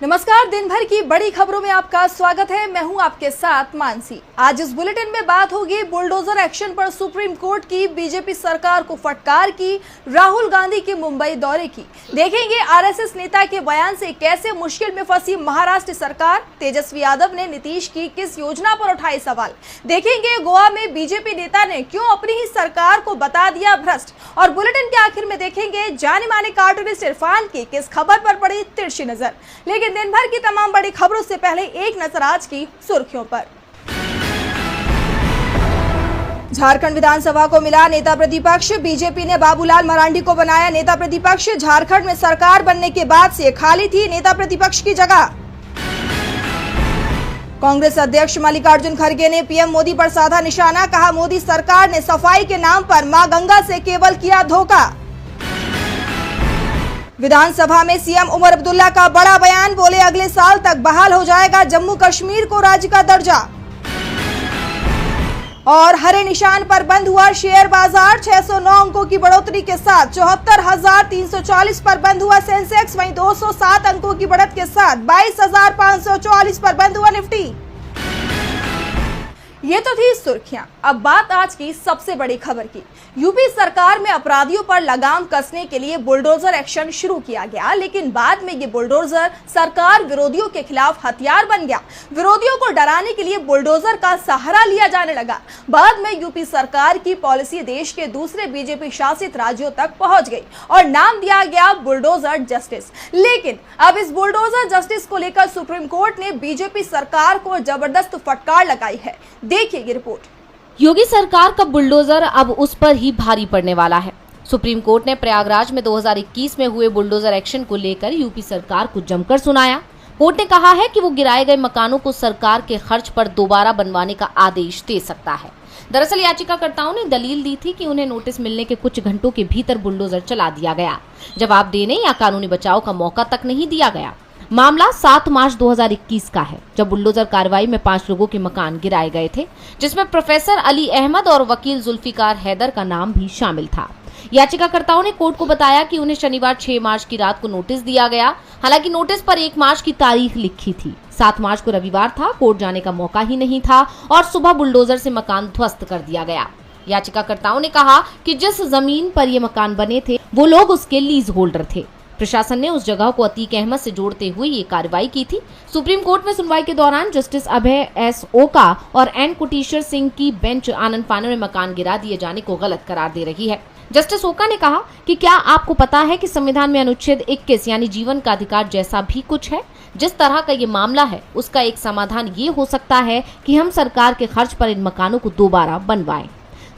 नमस्कार, दिन भर की बड़ी खबरों में आपका स्वागत है। मैं हूं आपके साथ मानसी। आज इस बुलेटिन में बात होगी बुलडोजर एक्शन पर सुप्रीम कोर्ट की बीजेपी सरकार को फटकार की, राहुल गांधी के मुंबई दौरे की। देखेंगे आरएसएस नेता के बयान से कैसे मुश्किल में फंसी महाराष्ट्र सरकार, तेजस्वी यादव ने नीतीश की किस योजना पर उठाए सवाल। देखेंगे गोवा में बीजेपी नेता ने क्यों अपनी ही सरकार को बता दिया भ्रष्ट। और बुलेटिन के आखिर में देखेंगे जाने माने कार्टूनिस्ट इरफान की किस खबर पर पड़ी तिरछी नजर। लेकिन दिन भर की तमाम बड़ी खबरों से पहले एक नजर आज की सुर्खियों पर। झारखंड विधानसभा को मिला नेता प्रतिपक्ष, बीजेपी ने बाबूलाल मरांडी को बनाया नेता प्रतिपक्ष। झारखंड में सरकार बनने के बाद से खाली थी नेता प्रतिपक्ष की जगह। कांग्रेस अध्यक्ष मल्लिकार्जुन खड़गे ने पीएम मोदी पर साधा निशाना, कहा मोदी सरकार ने सफाई के नाम पर मां गंगा से केवल किया धोखा। विधानसभा में सीएम उमर अब्दुल्ला का बड़ा बयान, बोले अगले साल तक बहाल हो जाएगा जम्मू कश्मीर को राज्य का दर्जा। और हरे निशान पर बंद हुआ शेयर बाजार, 609 अंकों की बढ़ोतरी के साथ 74,340 पर बंद हुआ सेंसेक्स। वहीं 207 अंकों की बढ़त के साथ 22,544 पर बंद हुआ निफ्टी। ये तो थी सुर्खियां। अब बात आज की सबसे बड़ी खबर की। यूपी सरकार में अपराधियों पर लगाम कसने के लिए बुलडोजर एक्शन शुरू किया गया, लेकिन बाद में ये बुलडोजर सरकार विरोधियों के खिलाफ हथियार बन गया। विरोधियों को डराने के लिए बुलडोजर का सहारा लिया जाने लगा। बाद में यूपी सरकार की पॉलिसी देश के दूसरे बीजेपी शासित राज्यों तक पहुंच गई और नाम दिया गया बुलडोजर जस्टिस। लेकिन अब इस बुलडोजर जस्टिस को लेकर सुप्रीम कोर्ट ने बीजेपी सरकार को जबरदस्त फटकार लगाई है। देखिए ये रिपोर्ट। योगी सरकार का बुलडोजर अब उस पर ही भारी पड़ने वाला है। सुप्रीम कोर्ट ने प्रयागराज में 2021 में हुए बुलडोजर एक्शन को लेकर यूपी सरकार को जमकर सुनाया। कोर्ट ने कहा है कि वो गिराए गए मकानों को सरकार के खर्च पर दोबारा बनवाने का आदेश दे सकता है। दरअसल याचिकाकर्ताओं ने दलील दी थी कि उन्हें नोटिस मिलने के कुछ घंटों के भीतर बुलडोजर चला दिया गया, जवाब देने या कानूनी बचाव का मौका तक नहीं दिया गया। मामला 7 मार्च 2021 का है, जब बुलडोजर कार्रवाई में 5 लोगों के मकान गिराए गए थे, जिसमें प्रोफेसर अली अहमद और वकील जुल्फिकार हैदर का नाम भी शामिल था। याचिकाकर्ताओं ने कोर्ट को बताया कि उन्हें शनिवार 6 मार्च की रात को नोटिस दिया गया। हालांकि नोटिस पर 1 मार्च की तारीख लिखी थी। 7 मार्च को रविवार था, कोर्ट जाने का मौका ही नहीं था और सुबह बुलडोजर से मकान ध्वस्त कर दिया गया। याचिकाकर्ताओं ने कहा कि जिस जमीन पर ये मकान बने थे वो लोग उसके लीज होल्डर थे। प्रशासन ने उस जगह को अतीक अहमद से जोड़ते हुए ये कार्रवाई की थी। सुप्रीम कोर्ट में सुनवाई के दौरान जस्टिस अभय एस ओका और एन कुटीश्वर सिंह की बेंच आनंद पांडे में मकान गिरा दिए जाने को गलत करार दे रही है। जस्टिस ओका ने कहा कि क्या आपको पता है कि संविधान में अनुच्छेद 21 यानी जीवन का अधिकार जैसा भी कुछ है। जिस तरह का ये मामला है उसका एक समाधान ये हो सकता है कि हम सरकार के खर्च पर इन मकानों को दोबारा बनवाएं।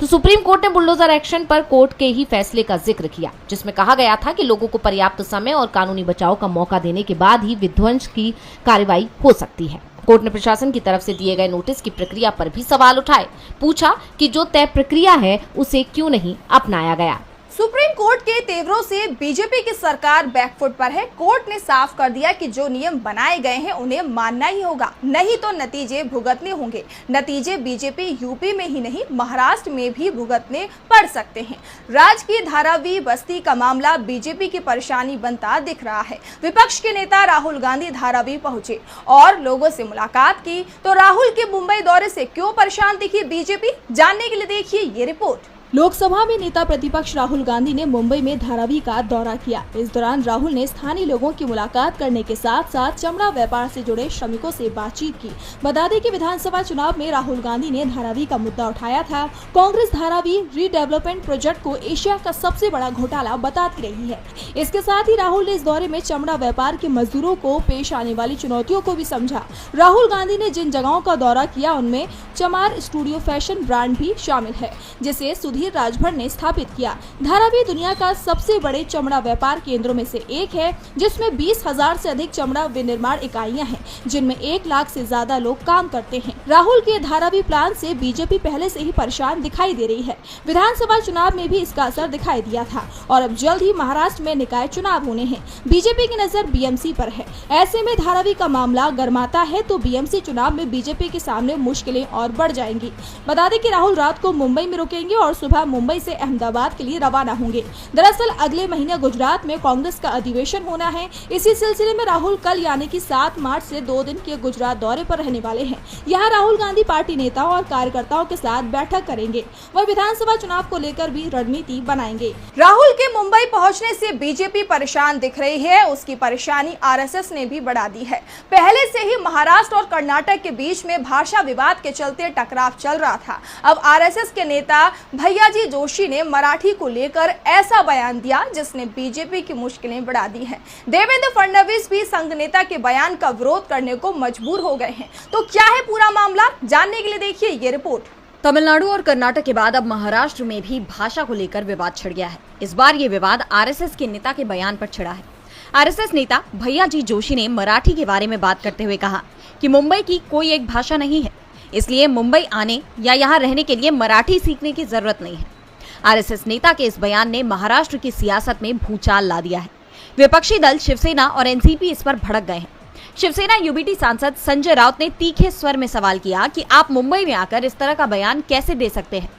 तो सुप्रीम कोर्ट ने बुलडोजर एक्शन पर कोर्ट के ही फैसले का जिक्र किया, जिसमें कहा गया था कि लोगों को पर्याप्त समय और कानूनी बचाव का मौका देने के बाद ही विध्वंस की कार्रवाई हो सकती है। कोर्ट ने प्रशासन की तरफ से दिए गए नोटिस की प्रक्रिया पर भी सवाल उठाए, पूछा कि जो तय प्रक्रिया है उसे क्यों नहीं अपनाया गया। सुप्रीम कोर्ट के तेवरों से बीजेपी की सरकार बैकफुट पर है। कोर्ट ने साफ कर दिया कि जो नियम बनाए गए हैं उन्हें मानना ही होगा, नहीं तो नतीजे भुगतने होंगे। नतीजे बीजेपी यूपी में ही नहीं महाराष्ट्र में भी भुगतने पड़ सकते हैं। राज्य की धारावी बस्ती का मामला बीजेपी की परेशानी बनता दिख रहा है। विपक्ष के नेता राहुल गांधी धारावी पहुंचे और लोगों से मुलाकात की। तो राहुल के मुंबई दौरे से क्यों परेशान दिखी बीजेपी, जानने के लिए देखिए ये रिपोर्ट। लोकसभा में नेता प्रतिपक्ष राहुल गांधी ने मुंबई में धारावी का दौरा किया। इस दौरान राहुल ने स्थानीय लोगों की मुलाकात करने के साथ साथ चमड़ा व्यापार से जुड़े श्रमिकों से बातचीत की। बता दें कि विधानसभा चुनाव में राहुल गांधी ने धारावी का मुद्दा उठाया था। कांग्रेस धारावी रीडेवलपमेंट प्रोजेक्ट को एशिया का सबसे बड़ा घोटाला बताती रही है। इसके साथ ही राहुल ने इस दौरे में चमड़ा व्यापार के मजदूरों को पेश आने वाली चुनौतियों को भी समझा। राहुल गांधी ने जिन जगहों का दौरा किया उनमें चमार स्टूडियो फैशन ब्रांड भी शामिल है, जिसे सुधीर राजभर ने स्थापित किया। धारावी दुनिया का सबसे बड़े चमड़ा व्यापार केंद्रों में से एक है, जिसमें 20,000 से अधिक चमड़ा विनिर्माण इकाइयां हैं, जिनमें 1 लाख से ज्यादा लोग काम करते हैं। राहुल के धारावी प्लान से बीजेपी पहले से ही परेशान दिखाई दे रही है। विधानसभा चुनाव में भी इसका असर दिखाई दिया था और अब जल्द ही महाराष्ट्र में निकाय चुनाव होने हैं। बीजेपी की नजर बीएमसी पर है। ऐसे में धारावी का मामला गर्माता है तो बीएमसी चुनाव में बीजेपी के सामने मुश्किलें और बढ़ जाएंगी। बता दें कि राहुल रात को मुंबई में रुकेंगे और सुबह मुंबई से अहमदाबाद के लिए रवाना होंगे। दरअसल अगले महीने गुजरात में कांग्रेस का अधिवेशन होना है। इसी सिलसिले में राहुल कल यानी कि 7 मार्च से 2 दिन के गुजरात दौरे पर रहने वाले हैं। यहाँ राहुल गांधी पार्टी नेताओं और कार्यकर्ताओं के साथ बैठक करेंगे। वह विधानसभा चुनाव को लेकर भी रणनीति बनाएंगे। राहुल के मुंबई पहुंचने से बीजेपी परेशान दिख रही है। उसकी परेशानी आरएसएस ने भी बढ़ा दी है। पहले से ही महाराष्ट्र और कर्नाटक के बीच में भाषा विवाद के चलते टकराव चल रहा था। अब आरएसएस के नेता भैयाजी जोशी ने मराठी को लेकर ऐसा बयान दिया जिसने बीजेपी की मुश्किलें बढ़ा दी हैं। देवेंद्र फडणवीस भी संघ नेता के बयान का विरोध करने को मजबूर हो गए हैं। तो क्या है पूरा मामला, जानने के लिए देखिए ये रिपोर्ट। तमिलनाडु और कर्नाटक के बाद अब महाराष्ट्र में भी भाषा को लेकर विवाद छिड़ गया है। इस बार ये विवाद आरएसएस के नेता के बयान पर छिड़ा है। आरएसएस नेता भैयाजी जोशी ने मराठी के बारे में बात करते हुए कहा कि मुंबई की कोई एक भाषा नहीं है, इसलिए मुंबई आने या यहाँ रहने के लिए मराठी सीखने की जरूरत नहीं है। आरएसएस नेता के इस बयान ने महाराष्ट्र की सियासत में भूचाल ला दिया है। विपक्षी दल शिवसेना और एनसीपी इस पर भड़क गए हैं। शिवसेना यूबीटी सांसद संजय राउत ने तीखे स्वर में सवाल किया कि आप मुंबई में आकर इस तरह का बयान कैसे दे सकते हैं?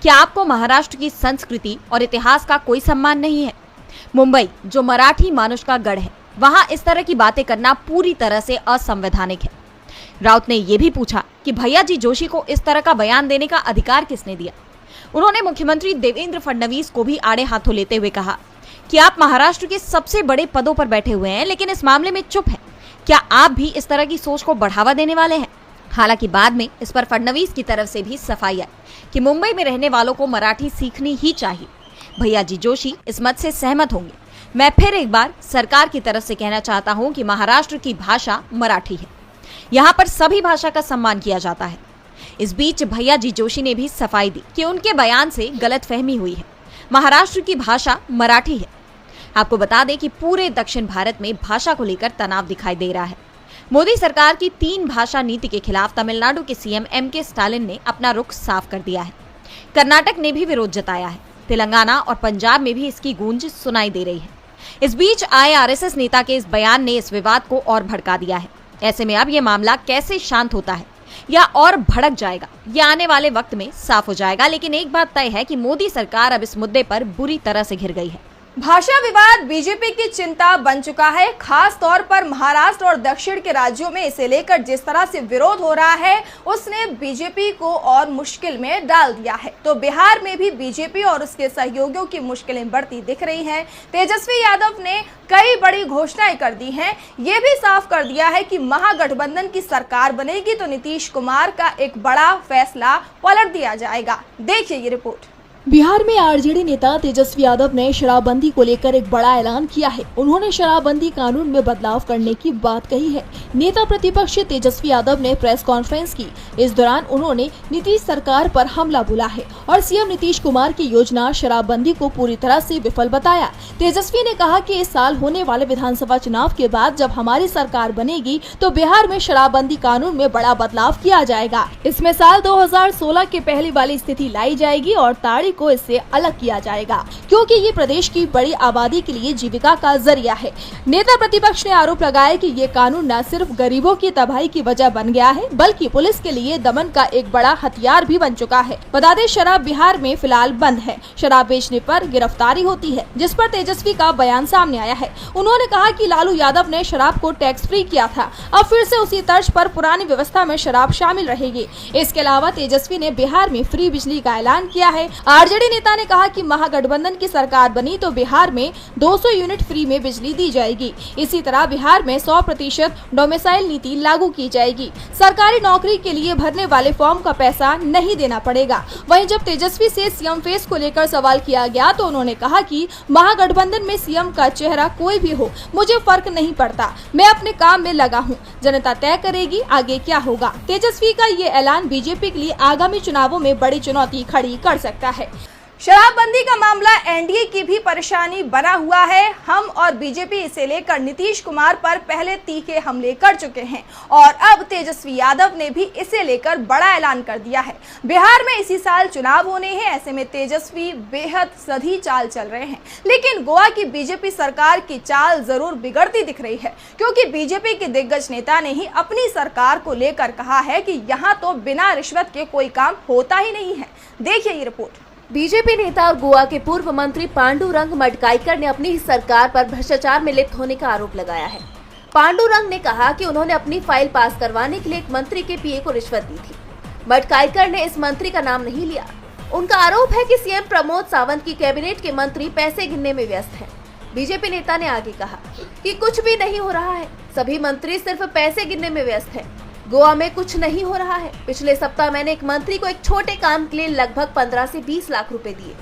क्या आपको महाराष्ट्र की संस्कृति और इतिहास का कोई सम्मान नहीं है? मुंबई जो मराठी मानुष का गढ़ है, वहां इस तरह की बातें करना पूरी तरह से असंवैधानिक है। राउत ने यह भी पूछा कि भैयाजी जोशी को इस तरह का बयान देने का अधिकार किसने दिया? उन्होंने मुख्यमंत्री देवेंद्र फडणवीस को भी आड़े हाथों लेते हुए कहा कि आप महाराष्ट्र के सबसे बड़े पदों पर बैठे हुए हैं, लेकिन इस मामले में चुप हैं। क्या आप भी इस तरह की सोच को बढ़ावा देने वाले हैं? हालांकि बाद में इस पर फडणवीस की तरफ से भी सफाई आई कि मुंबई में रहने वालों को मराठी सीखनी ही चाहिए। भैयाजी जोशी इस मत से सहमत होंगे। मैं फिर एक बार सरकार की तरफ से कहना चाहता हूं कि महाराष्ट्र की भाषा मराठी है। यहाँ पर सभी भाषा का सम्मान किया जाता है। इस बीच भैयाजी जोशी ने भी सफाई दी कि उनके बयान से गलतफहमी हुई है। महाराष्ट्र की भाषा मराठी है। आपको बता दें कि पूरे दक्षिण भारत में भाषा को लेकर तनाव दिखाई दे रहा है। मोदी सरकार की 3 भाषा नीति के खिलाफ तमिलनाडु के सीएम एमके स्टालिन ने अपना रुख साफ कर दिया है। कर्नाटक ने भी विरोध जताया है। तेलंगाना और पंजाब में भी इसकी गूंज सुनाई दे रही है। इस बीच आए आरएसएस नेता के इस बयान ने इस विवाद को और भड़का दिया है। ऐसे में अब ये मामला कैसे शांत होता है या और भड़क जाएगा, ये आने वाले वक्त में साफ हो जाएगा। लेकिन एक बात तय है कि मोदी सरकार अब इस मुद्दे पर बुरी तरह से घिर गई है। भाषा विवाद बीजेपी की चिंता बन चुका है। खास तौर पर महाराष्ट्र और दक्षिण के राज्यों में इसे लेकर जिस तरह से विरोध हो रहा है, उसने बीजेपी को और मुश्किल में डाल दिया है। तो बिहार में भी बीजेपी और उसके सहयोगियों की मुश्किलें बढ़ती दिख रही हैं। तेजस्वी यादव ने कई बड़ी घोषणाएं कर दी हैं। ये भी साफ कर दिया है कि महागठबंधन की सरकार बनेगी तो नीतीश कुमार का एक बड़ा फैसला पलट दिया जाएगा। देखिए ये रिपोर्ट। बिहार में आरजेडी नेता तेजस्वी यादव ने शराबबंदी को लेकर एक बड़ा ऐलान किया है। उन्होंने शराबबंदी कानून में बदलाव करने की बात कही है। नेता प्रतिपक्ष तेजस्वी यादव ने प्रेस कॉन्फ्रेंस की। इस दौरान उन्होंने नीतीश सरकार पर हमला बोला है और सीएम नीतीश कुमार की योजना शराबबंदी को पूरी तरह से विफल बताया। तेजस्वी ने कहा कि इस साल होने वाले विधानसभा चुनाव के बाद जब हमारी सरकार बनेगी तो बिहार में शराबबंदी कानून में बड़ा बदलाव किया जाएगा। इसमें साल 2016 के पहले वाली स्थिति लाई जाएगी और ताड़ी को इससे अलग किया जाएगा, क्योंकि ये प्रदेश की बड़ी आबादी के लिए जीविका का जरिया है। नेता प्रतिपक्ष ने आरोप लगाया कि ये कानून न सिर्फ गरीबों की तबाही की वजह बन गया है, बल्कि पुलिस के लिए दमन का एक बड़ा हथियार भी बन चुका है। बता दें, शराब बिहार में फिलहाल बंद है। शराब बेचने पर गिरफ्तारी होती है, जिस पर तेजस्वी का बयान सामने आया है। उन्होंने कहा कि लालू यादव ने शराब को टैक्स फ्री किया था, अब फिर से उसी तर्ज पर पुरानी व्यवस्था में शराब शामिल रहेगी। इसके अलावा तेजस्वी ने बिहार में फ्री बिजली का ऐलान किया है। आरजेडी नेता ने कहा कि महागठबंधन की सरकार बनी तो बिहार में 200 यूनिट फ्री में बिजली दी जाएगी। इसी तरह बिहार में 100% डोमिसाइल नीति लागू की जाएगी। सरकारी नौकरी के लिए भरने वाले फॉर्म का पैसा नहीं देना पड़ेगा। वहीं जब तेजस्वी से सीएम फेस को लेकर सवाल किया गया तो उन्होंने कहा कि महागठबंधन में सीएम का चेहरा कोई भी हो, मुझे फर्क नहीं पड़ता, मैं अपने काम में लगा हूँ, जनता तय करेगी आगे क्या होगा। तेजस्वी का ये ऐलान बीजेपी के लिए आगामी चुनावों में बड़ी चुनौती खड़ी कर सकता है। शराबबंदी का मामला एनडीए की भी परेशानी बना हुआ है। हम और बीजेपी इसे लेकर नीतीश कुमार पर पहले तीखे हमले कर चुके हैं और अब तेजस्वी यादव ने भी इसे लेकर बड़ा ऐलान कर दिया है। बिहार में इसी साल चुनाव होने हैं, ऐसे में तेजस्वी बेहद सधी चाल चल रहे हैं। लेकिन गोवा की बीजेपी सरकार की चाल जरूर बिगड़ती दिख रही है, क्योंकि बीजेपी के दिग्गज नेता ने ही अपनी सरकार को लेकर कहा है कि यहाँ तो बिना रिश्वत के कोई काम होता ही नहीं है। देखिए ये रिपोर्ट। बीजेपी नेता और गोवा के पूर्व मंत्री पांडुरंग मडकाईकर ने अपनी ही सरकार पर भ्रष्टाचार में लिप्त होने का आरोप लगाया है। पांडुरंग ने कहा कि उन्होंने अपनी फाइल पास करवाने के लिए एक मंत्री के पीए को रिश्वत दी थी। मडकाईकर ने इस मंत्री का नाम नहीं लिया। उनका आरोप है कि सीएम प्रमोद सावंत की कैबिनेट के मंत्री पैसे गिनने में व्यस्त हैं। बीजेपी नेता ने आगे कहा कि कुछ भी नहीं हो रहा है, सभी मंत्री सिर्फ पैसे गिनने में व्यस्त हैं। गोवा में कुछ नहीं हो रहा है। पिछले सप्ताह मैंने एक मंत्री को एक छोटे काम के लिए लगभग 15 से 20 लाख रुपए दिए।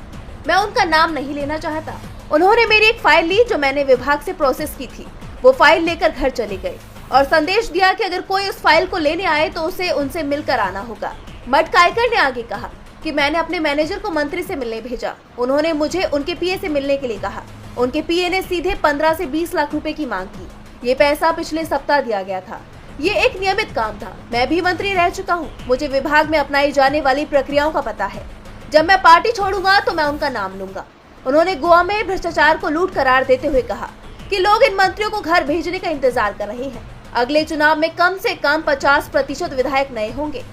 मैं उनका नाम नहीं लेना चाहता। उन्होंने मेरी एक फाइल ली जो मैंने विभाग से प्रोसेस की थी। वो फाइल लेकर घर चले गए और संदेश दिया कि अगर कोई उस फाइल को लेने आए तो उसे उनसे मिलकर आना होगा। मडकाईकर ने आगे कहा कि मैंने अपने मैनेजर को मंत्री से मिलने भेजा। उन्होंने मुझे उनके पीए से मिलने के लिए कहा। उनके पीए ने सीधे 15 से 20 लाख रुपए की मांग की। ये पैसा पिछले सप्ताह दिया गया था। ये एक नियमित काम था। मैं भी मंत्री रह चुका हूँ। मुझे विभाग में अपनाई जाने वाली प्रक्रियाओं का पता है। जब मैं पार्टी छोड़ूंगा तो मैं उनका नाम लूंगा। उन्होंने गोवा में भ्रष्टाचार को लूट करार देते हुए कहा कि लोग इन मंत्रियों को घर भेजने का इंतजार कर रहे हैं। अगले चुनाव में कम से कम 50% विधायक नए होंगे।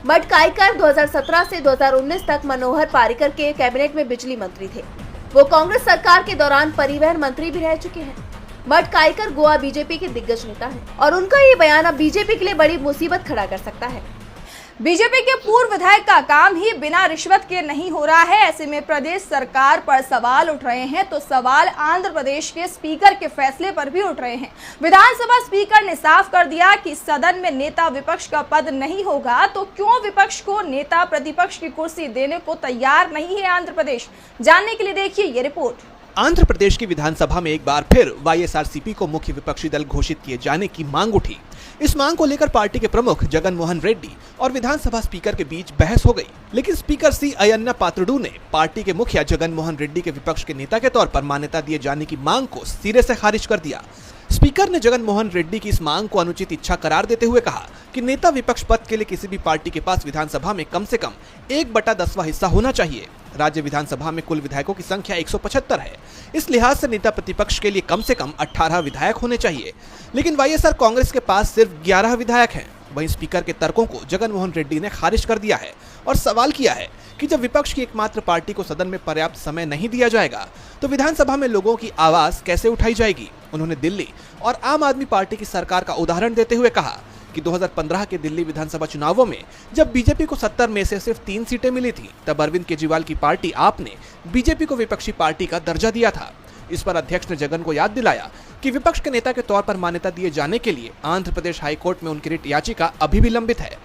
मडकाईकर 2017 से 2019 तक मनोहर पारिकर के कैबिनेट में बिजली मंत्री थे। वो कांग्रेस सरकार के दौरान परिवहन मंत्री भी रह चुके हैं। मडकाईकर गोवा बीजेपी के दिग्गज नेता हैं और उनका ये बयान अब बीजेपी के लिए बड़ी मुसीबत खड़ा कर सकता है। बीजेपी के पूर्व विधायक का काम ही बिना रिश्वत के नहीं हो रहा है। ऐसे में प्रदेश सरकार पर सवाल उठ रहे हैं तो सवाल आंध्र प्रदेश के स्पीकर के फैसले पर भी उठ रहे हैं। विधानसभा स्पीकर ने साफ कर दिया कि सदन में नेता विपक्ष का पद नहीं होगा, तो क्यों विपक्ष को नेता प्रतिपक्ष की कुर्सी देने को तैयार नहीं है आंध्र प्रदेश? जानने के लिए देखिए ये रिपोर्ट। आंध्र प्रदेश की विधानसभा में एक बार फिर वाईएसआरसीपी को मुख्य विपक्षी दल घोषित किए जाने की मांग उठी। इस मांग को लेकर पार्टी के प्रमुख जगन मोहन रेड्डी और विधानसभा स्पीकर के बीच बहस हो गई, लेकिन स्पीकर सी अयन्ना पात्रुडू ने पार्टी के मुखिया जगन मोहन रेड्डी के विपक्ष के नेता के तौर पर मान्यता दिए जाने की मांग को सिरे से खारिज कर दिया। स्पीकर ने जगन मोहन रेड्डी की इस मांग को अनुचित इच्छा करार देते हुए कहा कि नेता विपक्ष पद के लिए किसी भी पार्टी के पास विधानसभा में कम से कम 1/10वां हिस्सा होना चाहिए। राज्य विधानसभा में कुल विधायकों की संख्या 175 है। इस लिहाज से नेता प्रतिपक्ष के लिए कम से कम 18 विधायक होने चाहिए, लेकिन वाईएसआर कांग्रेस के पास सिर्फ 11 विधायक हैं। वहीं स्पीकर के तर्कों को जगन मोहन रेड्डी ने खारिज कर दिया है और सवाल किया है कि जब विपक्ष की एकमात्र पार्टी को सदन में पर्याप्त समय नहीं दिया जाएगा तो विधानसभा में लोगों की आवाज कैसे उठाई जाएगी। उन्होंने दिल्ली और आम आदमी पार्टी की सरकार का उदाहरण देते हुए कहा कि 2015 के दिल्ली विधानसभा चुनावों में जब बीजेपी को 70 में से सिर्फ 3 सीटें मिली थी, तब अरविंद केजरीवाल की पार्टी आप ने बीजेपी को विपक्षी पार्टी का दर्जा दिया था। इस पर अध्यक्ष ने जगन को याद दिलाया कि विपक्ष के नेता के तौर पर मान्यता दिए जाने के लिए आंध्र प्रदेश हाईकोर्ट में उनकी रिट याचिका अभी भी लंबित है।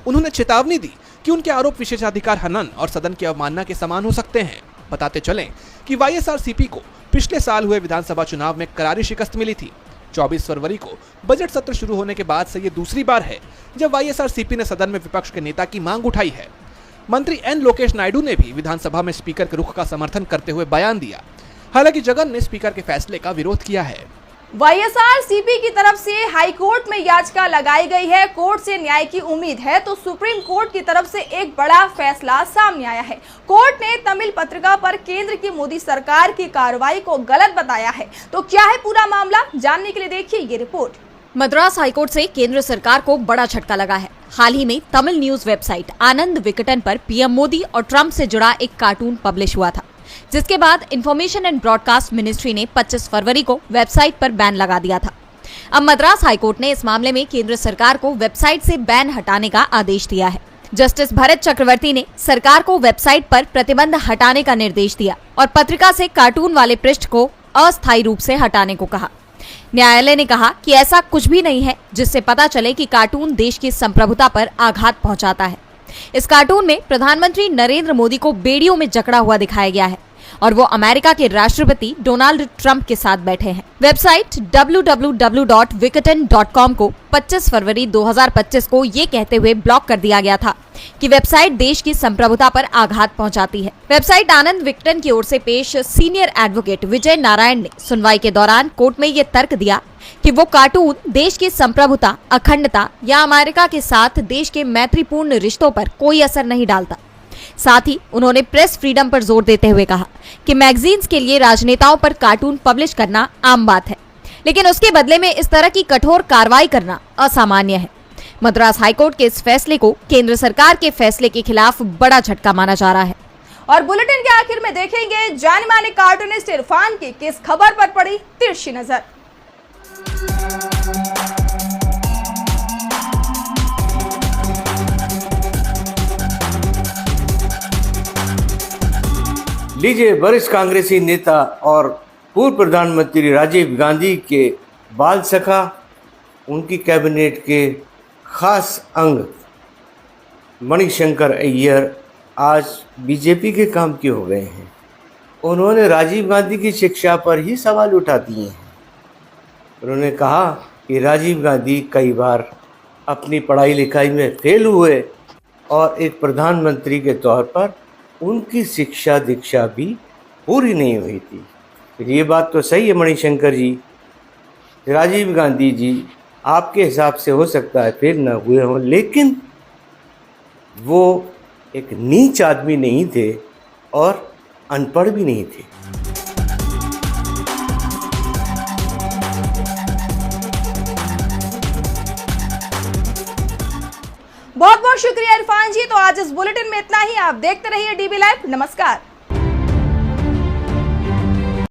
उन्होंने चेतावनी दी कि उनके आरोप विशेषाधिकार हनन और सदन की अवमानना के समान हो सकते हैं। बताते चलें कि वाईएसआरसीपी को पिछले साल हुए विधानसभा चुनाव में करारी शिकस्त मिली थी। 24 फरवरी को बजट सत्र शुरू होने के बाद से ये दूसरी बार है जब वाईएसआरसीपी ने सदन में विपक्ष के नेता की मांग उठाई है। मंत्री एन लोकेश नायडू ने भी विधानसभा में स्पीकर के रुख का समर्थन करते हुए बयान दिया। हालांकि जगन ने स्पीकर के फैसले का विरोध किया है। वाईएसआरसीपी की तरफ से हाईकोर्ट में याचिका लगाई गई है। कोर्ट से न्याय की उम्मीद है तो सुप्रीम कोर्ट की तरफ से एक बड़ा फैसला सामने आया है। कोर्ट ने तमिल पत्रिका पर केंद्र की मोदी सरकार की कार्रवाई को गलत बताया है। तो क्या है पूरा मामला? जानने के लिए देखिए ये रिपोर्ट। मद्रास हाईकोर्ट से केंद्र सरकार को बड़ा झटका लगा है। हाल ही में तमिल न्यूज वेबसाइट आनंद विकटन पर पीएम मोदी और ट्रंप से जुड़ा एक कार्टून पब्लिश हुआ था, जिसके बाद इंफॉर्मेशन एंड ब्रॉडकास्ट मिनिस्ट्री ने 25 फरवरी को वेबसाइट पर बैन लगा दिया था। अब मद्रास हाईकोर्ट ने इस मामले में केंद्र सरकार को वेबसाइट से बैन हटाने का आदेश दिया है। जस्टिस भरत चक्रवर्ती ने सरकार को वेबसाइट पर प्रतिबंध हटाने का निर्देश दिया और पत्रिका से कार्टून वाले पृष्ठ को अस्थायी रूप से हटाने को कहा। न्यायालय ने कहा कि ऐसा कुछ भी नहीं है जिससे पता चले कि कार्टून देश की संप्रभुता पर आघात पहुंचाता है। इस कार्टून में प्रधानमंत्री नरेंद्र मोदी को बेड़ियों में जकड़ा हुआ दिखाया गया है और वो अमेरिका के राष्ट्रपति डोनाल्ड ट्रंप के साथ बैठे हैं। वेबसाइट www.vikatan.com को 25 फरवरी 2025 को ये कहते हुए ब्लॉक कर दिया गया था कि वेबसाइट देश की संप्रभुता पर आघात पहुंचाती है। वेबसाइट आनंद विकटन की ओर से पेश सीनियर एडवोकेट विजय नारायण ने सुनवाई के दौरान कोर्ट में ये तर्क दिया कि वो कार्टून देश की संप्रभुता, अखंडता या अमेरिका के साथ देश के मैत्रीपूर्ण रिश्तों पर कोई असर नहीं डालता। साथ ही उन्होंने प्रेस फ्रीडम पर जोर देते हुए कहा कि मैगजीन्स के लिए राजनेताओं पर कार्टून पब्लिश करना आम बात है, लेकिन उसके बदले में इस तरह की कठोर कार्रवाई करना असामान्य है। मद्रास हाईकोर्ट के इस फैसले को केंद्र सरकार के फैसले के खिलाफ बड़ा झटका माना जा रहा है। और बुलेटिन के आखिर में देखेंगे जाने माने कार्टूनिस्ट इरफान की किस खबर पर पड़ी तिरछी नजर। लीजिए, वरिष्ठ कांग्रेसी नेता और पूर्व प्रधानमंत्री राजीव गांधी के बाल सखा, उनकी कैबिनेट के खास अंग मणिशंकर अय्यर आज बीजेपी के काम के हो गए हैं। उन्होंने राजीव गांधी की शिक्षा पर ही सवाल उठा दिए हैं। उन्होंने कहा कि राजीव गांधी कई बार अपनी पढ़ाई लिखाई में फेल हुए और एक प्रधानमंत्री के तौर पर उनकी शिक्षा दीक्षा भी पूरी नहीं हुई थी। ये बात तो सही है मणिशंकर जी, राजीव गांधी जी आपके हिसाब से हो सकता है फेल न हुए हों, लेकिन वो एक नीच आदमी नहीं थे और अनपढ़ भी नहीं थे। बहुत बहुत शुक्रिया इरफान जी। तो आज इस बुलेटिन में इतना ही। आप देखते रहिए डीबी लाइव। नमस्कार।